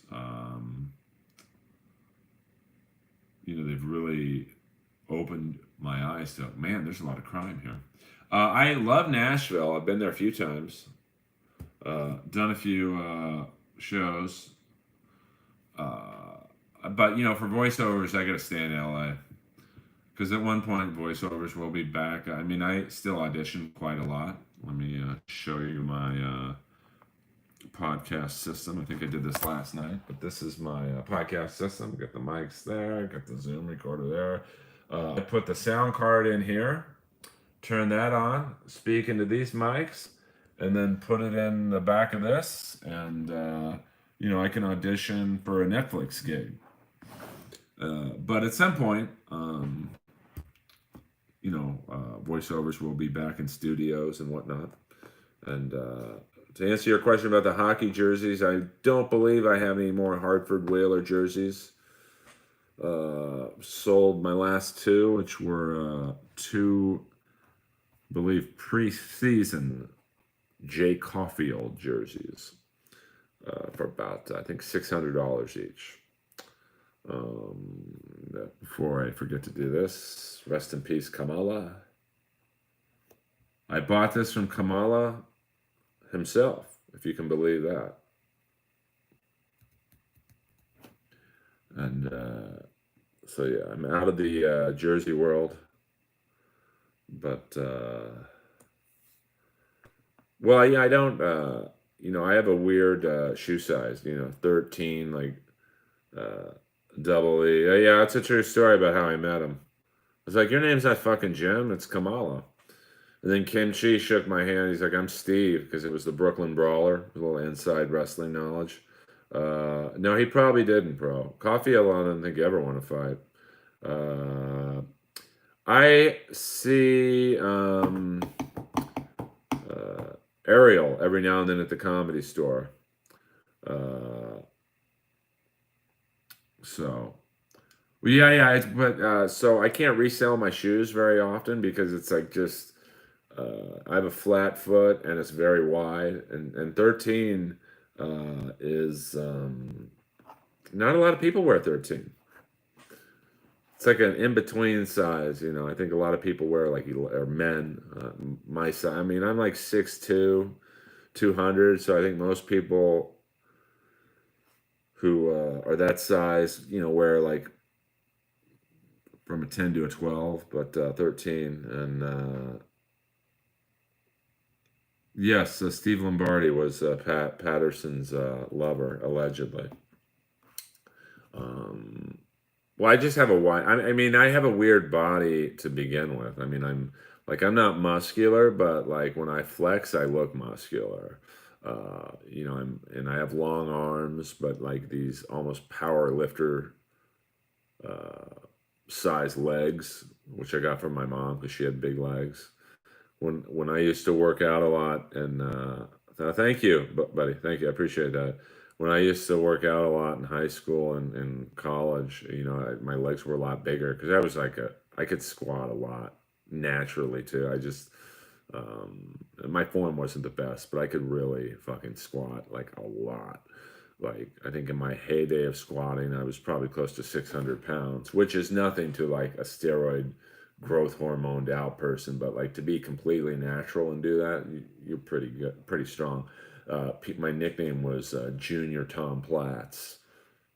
you know, they've really opened my eyes to, man, there's a lot of crime here. I love Nashville. I've been there a few times. Done a few shows. But you know, for voiceovers, I gotta stay in LA because at one point voiceovers will be back. I mean, I still audition quite a lot. Let me show you my podcast system. I think I did this last night, but this is my podcast system. Got the mics there, got the Zoom recorder there. I put the sound card in here, turn that on, speak into these mics, and then put it in the back of this, and you know, I can audition for a Netflix gig. But at some point, you know, voiceovers will be back in studios and whatnot. And to answer your question about the hockey jerseys, I don't believe I have any more Hartford Whaler jerseys. Sold my last two, which were two, I believe, preseason Jay Caulfield jerseys. For about, I think, $600 each. Before I forget to do this, rest in peace, Kamala. I bought this from Kamala himself, if you can believe that. And so, yeah, I'm out of the jersey world. But, well, yeah, I don't... you know, I have a weird shoe size, you know, 13, like, double E. Yeah, it's a true story about how I met him. I was like, your name's not fucking Jim, it's Kamala. And then Kim Chi shook my hand. He's like, I'm Steve, because it was the Brooklyn Brawler, a little inside wrestling knowledge. No, he probably didn't, bro. Coffee alone, I don't think he ever want to fight. I see... Ariel every now and then at the Comedy Store. So, well, yeah. But so I can't resell my shoes very often because it's like just I have a flat foot and it's very wide, and 13 is not a lot of people wear 13. It's like an in-between size, you know. I think a lot of people wear like, or men, my size. I mean, I'm like 6'2", 200, so I think most people who are that size, you know, wear like from a 10 to a 12, but 13. And yes, Steve Lombardi was Pat Patterson's lover, allegedly. Well, I just have a wide. I mean, I have a weird body to begin with. I mean, I'm not muscular, but like when I flex, I look muscular. You know, and I have long arms, but like these almost power lifter size legs, which I got from my mom because she had big legs. When I used to work out a lot, and thank you, buddy, thank you, I appreciate that. When I used to work out a lot in high school and college, you know, my legs were a lot bigger because I was like I could squat a lot naturally too. I just, my form wasn't the best, but I could really fucking squat like a lot. Like, I think in my heyday of squatting, I was probably close to 600 pounds, which is nothing to like a steroid growth hormoned out person, but like to be completely natural and do that, you're pretty good, pretty strong. My nickname was Junior Tom Platz.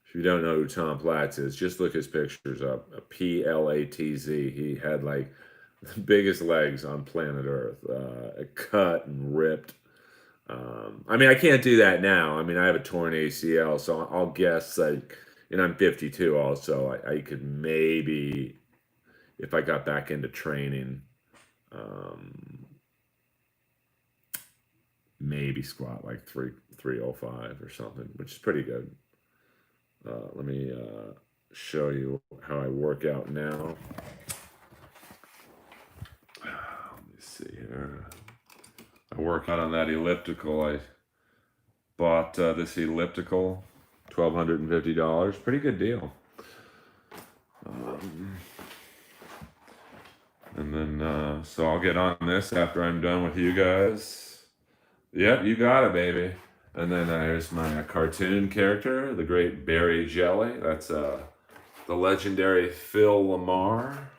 If you don't know who Tom Platz is, just look his pictures up. Platz. He had like the biggest legs on planet Earth, cut and ripped. I mean, I can't do that now. I mean, I have a torn ACL, so I'll guess like, and I'm 52 also. I could maybe, if I got back into training, um, maybe squat like 305 or something, which is pretty good. Let me show you how I work out now. Let me see here. I work out on that elliptical. I bought this elliptical, $1,250. Pretty good deal. And then, so I'll get on this after I'm done with you guys. Yep, you got it, baby. And then there's my cartoon character, the great Barry Jelly. That's the legendary Phil Lamar.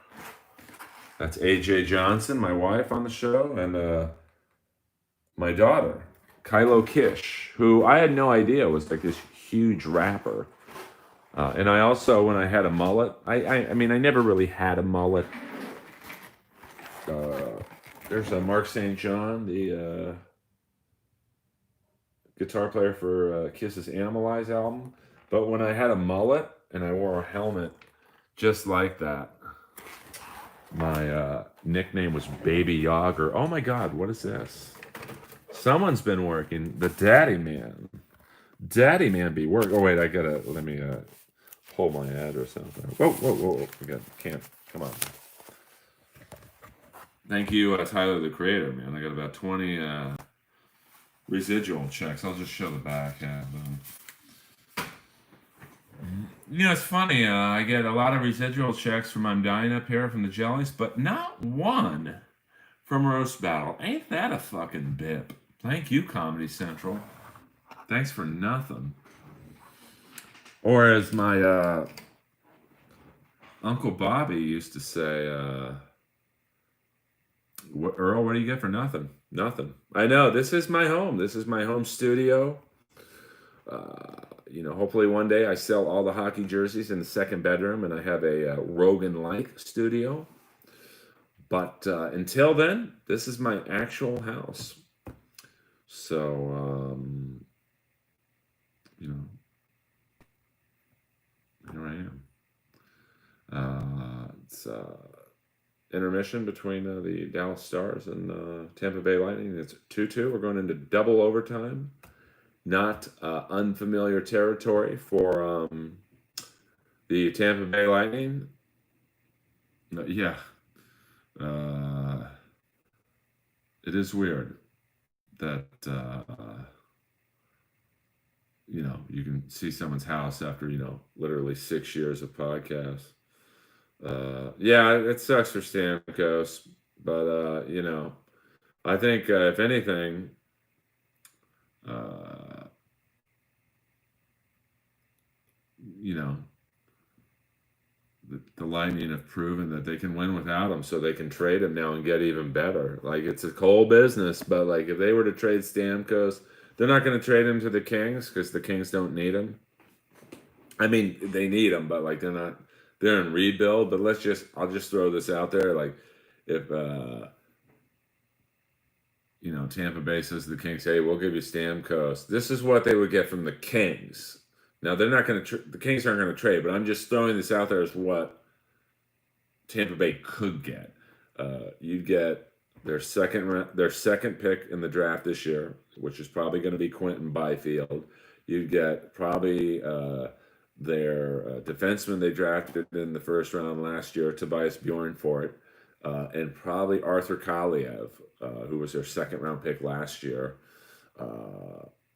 That's AJ Johnson, my wife on the show, and my daughter, Kylo Kish, who I had no idea was like this huge rapper. And I also, when I had a mullet, I mean, I never really had a mullet. There's Mark St. John, the guitar player for Kiss's Animalize album. But when I had a mullet and I wore a helmet just like that, my nickname was Baby Yager. Oh my God, what is this? Someone's been working. The Daddy Man. Daddy Man be work. Oh wait, let me pull my address out there. Whoa. Can't. Come on. Thank you, Tyler, the Creator, man. I got about 20 residual checks. I'll just show the back. It's funny. I get a lot of residual checks from I'm Dying Up Here from the Jellies, but not one from Roast Battle. Ain't that a fucking bip? Thank you, Comedy Central. Thanks for nothing. Or as my Uncle Bobby used to say, Earl, what do you get for nothing? Nothing. I know, this is my home. This is my home studio. Hopefully one day I sell all the hockey jerseys in the second bedroom and I have a Rogan-like studio. But until then, this is my actual house. So, here I am. It's intermission between the Dallas Stars and Tampa Bay Lightning. It's 2-2. We're going into double overtime. Not unfamiliar territory for the Tampa Bay Lightning. Yeah. It is weird that you can see someone's house after literally 6 years of podcasts. Yeah, it sucks for Stamkos, but I think if anything, the Lightning have proven that they can win without him, so they can trade him now and get even better. Like, it's a cold business, but like if they were to trade Stamkos, they're not going to trade him to the Kings because the Kings don't need him. I mean, they need him, but like they're in rebuild. But I'll just throw this out there. Like, if Tampa Bay says to the Kings, hey, we'll give you Stamkos, this is what they would get from the Kings. Now, they're not going to the Kings aren't going to trade, but I'm just throwing this out there as what Tampa Bay could get. You'd get their second pick in the draft this year, which is probably going to be Quentin Byfield. You'd get probably their defenseman they drafted in the first round last year, Tobias Bjornfort, and probably Arthur Kaliev, who was their second round pick last year.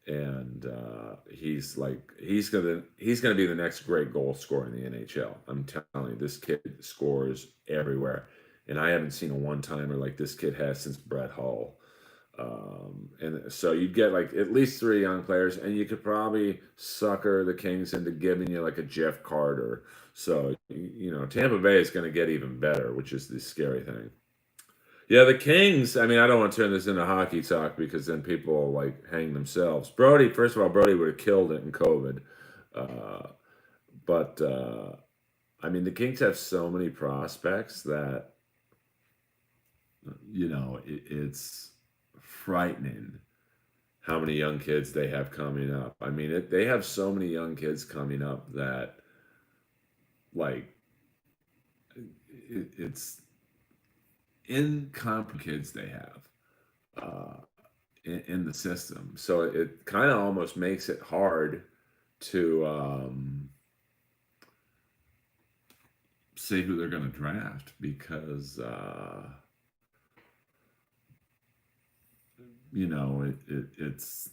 And he's gonna be the next great goal scorer in the NHL. I'm telling you, this kid scores everywhere, and I haven't seen a one-timer like this kid has since Brett Hull. And so you'd get like at least 3 young players, and you could probably sucker the Kings into giving you like a Jeff Carter. So Tampa Bay is going to get even better, which is the scary thing. Yeah, the Kings. I mean, I don't want to turn this into hockey talk because then people will, like, hang themselves. Brody, first of all, Brody would have killed it in COVID. Uh, but I mean, the Kings have so many prospects that it's frightening how many young kids they have coming up. I mean, they have so many young kids coming up that, like, it's incompetent kids they have in the system. So it kind of almost makes it hard to say who they're going to draft because, it's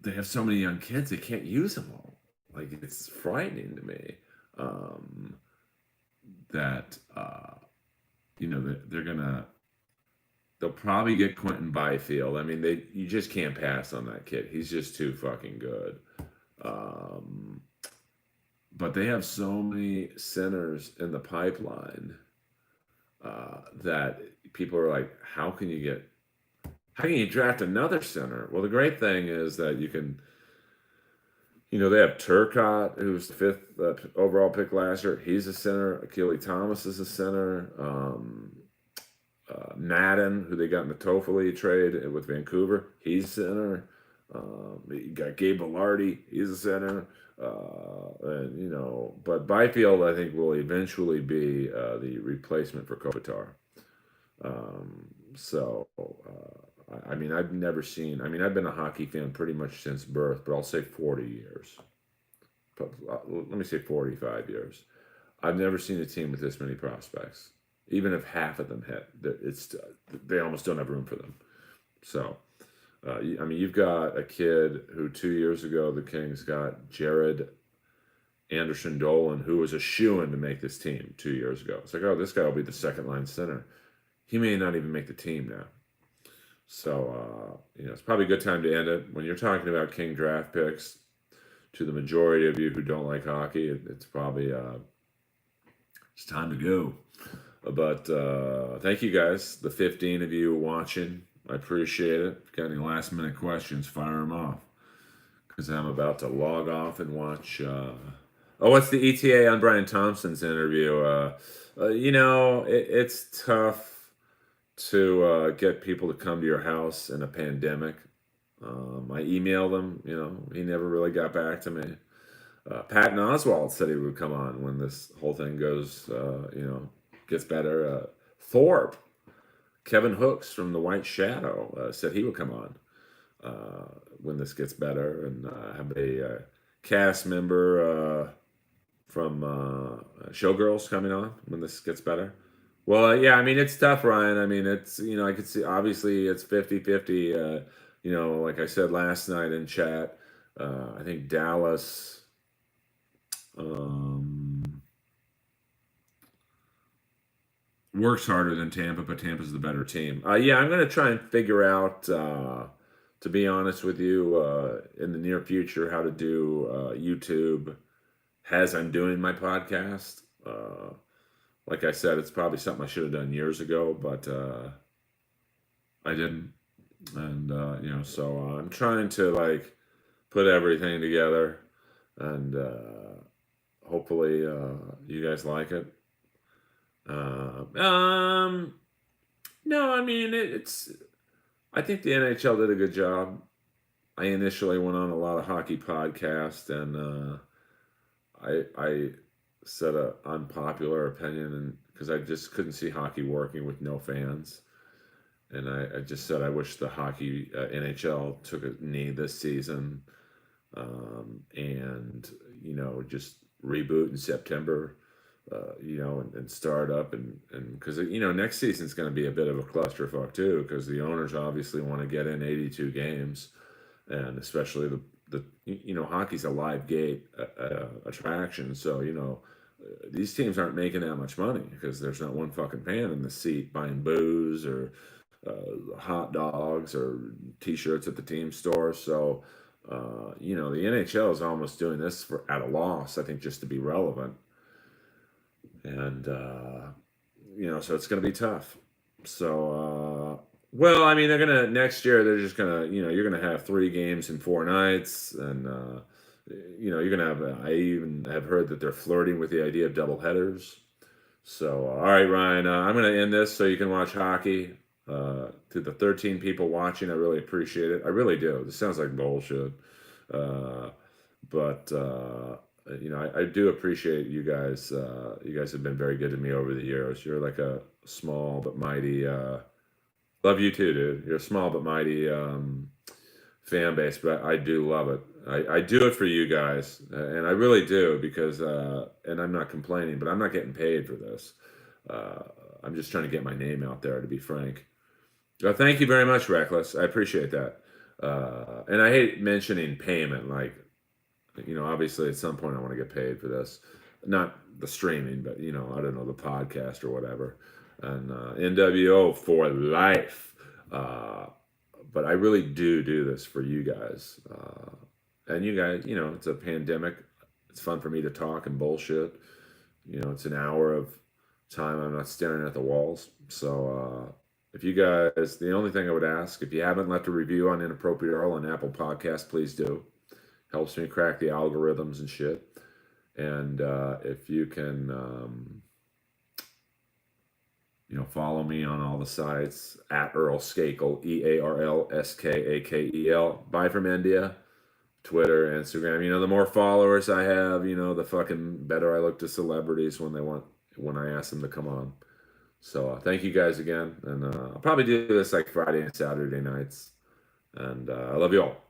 they have so many young kids, they can't use them all. Like, it's frightening to me that, they're going to they'll probably get Quentin Byfield. I mean, you just can't pass on that kid. He's just too fucking good. Um, but they have so many centers in the pipeline that people are like, how can you draft another center? Well, the great thing is that they have Turcotte, who's the fifth overall pick last year. He's a center. Akili Thomas is a center. Madden, who they got in the Toffoli trade with Vancouver, he's a center. You got Gabe Velarde, he's a center. But Byfield, I think, will eventually be the replacement for Kopitar. I mean, I've been a hockey fan pretty much since birth, but I'll say 40 years. But let me say 45 years. I've never seen a team with this many prospects. Even if half of them hit, they almost don't have room for them. So, you've got a kid who 2 years ago the Kings got Jared Anderson Dolan, who was a shoo-in to make this team 2 years ago. It's like, oh, this guy will be the second line center. He may not even make the team now. So, it's probably a good time to end it. When you're talking about King draft picks, to the majority of you who don't like hockey, it's probably it's time to go. But thank you guys, the 15 of you watching. I appreciate it. If you got any last minute questions, fire them off. Because I'm about to log off and watch. What's the ETA on Brian Thompson's interview? It's tough to get people to come to your house in a pandemic. I emailed him, he never really got back to me. Patton Oswalt said he would come on when this whole thing gets better. Thorpe, Kevin Hooks from The White Shadow, said he would come on when this gets better, and have a cast member from Showgirls coming on when this gets better. Well, yeah, I mean, it's tough, Ryan. I mean, it's, I could see, obviously, it's 50-50. Like I said last night in chat, I think Dallas works harder than Tampa, but Tampa's the better team. Yeah, I'm going to try and figure out, to be honest with you, in the near future, how to do YouTube as I'm doing my podcast. Like I said, it's probably something I should have done years ago, but I didn't. And, so I'm trying to, put everything together, and hopefully you guys like it. No, I mean, I think the NHL did a good job. I initially went on a lot of hockey podcasts, and I said an unpopular opinion, and because I just couldn't see hockey working with no fans. And I just said I wish the hockey NHL took a knee this season, and just reboot in September, and start up, and because next season's going to be a bit of a clusterfuck too, because the owners obviously want to get in 82 games, and especially the hockey's a live gate attraction, so these teams aren't making that much money because there's not one fucking fan in the seat buying booze or hot dogs or T-shirts at the team store. So, the NHL is almost doing this at a loss, I think, just to be relevant. And, so it's going to be tough. So, well, I mean, next year, they're just going to, you're going to have 3 games in 4 nights. And, you're going to have, I even have heard that they're flirting with the idea of double headers. So, all right, Ryan, I'm going to end this so you can watch hockey. To the 13 people watching, I really appreciate it. I really do. This sounds like bullshit. Uh, but, I do appreciate you guys. You guys have been very good to me over the years. You're like a small but mighty, love you too, dude. You're a small but mighty fan base, but I do love it. I do it for you guys, and I really do because, and I'm not complaining, but I'm not getting paid for this. Uh, I'm just trying to get my name out there, to be frank. Thank you very much, Reckless. I appreciate that. And I hate mentioning payment. Like, obviously at some point I want to get paid for this. Not the streaming, but, I don't know, the podcast or whatever. And NWO for life. But I really do this for you guys. And you guys, it's a pandemic. It's fun for me to talk and bullshit. It's an hour of time I'm not staring at the walls. So, if you guys, the only thing I would ask, if you haven't left a review on Inappropriate Earl on Apple Podcasts, please do. Helps me crack the algorithms and shit. And if you can, follow me on all the sites at Earl Skakel, EARLSKAKEL. Bye from India. Twitter, Instagram. The more followers I have, the fucking better I look to celebrities when I ask them to come on. So thank you guys again, and I'll probably do this like Friday and Saturday nights, and I love you all.